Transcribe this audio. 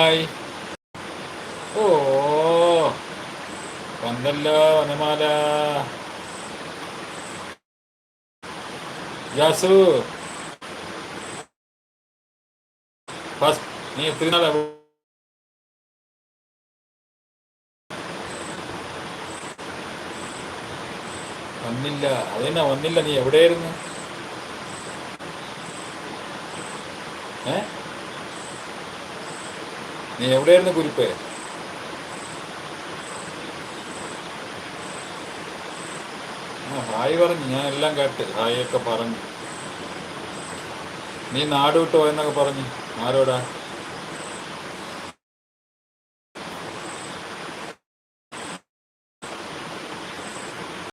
Hi. ഓ, വന്നല്ലോ വനമാല. ജാസു, നീ എത്ര നാളാ വന്നില്ല? അതെന്നാ വന്നില്ല? നീ എവിടെയായിരുന്നു? ഏ, നീ എവിടെയായിരുന്നു കുരിപ്പേ? ആ, ഹായ് പറഞ്ഞു, ഞാൻ എല്ലാം കേട്ട്. ഹായ് ഒക്കെ പറഞ്ഞു. നീ നാട് വിട്ട് പോയെന്നൊക്കെ പറഞ്ഞു. ആരോടാ?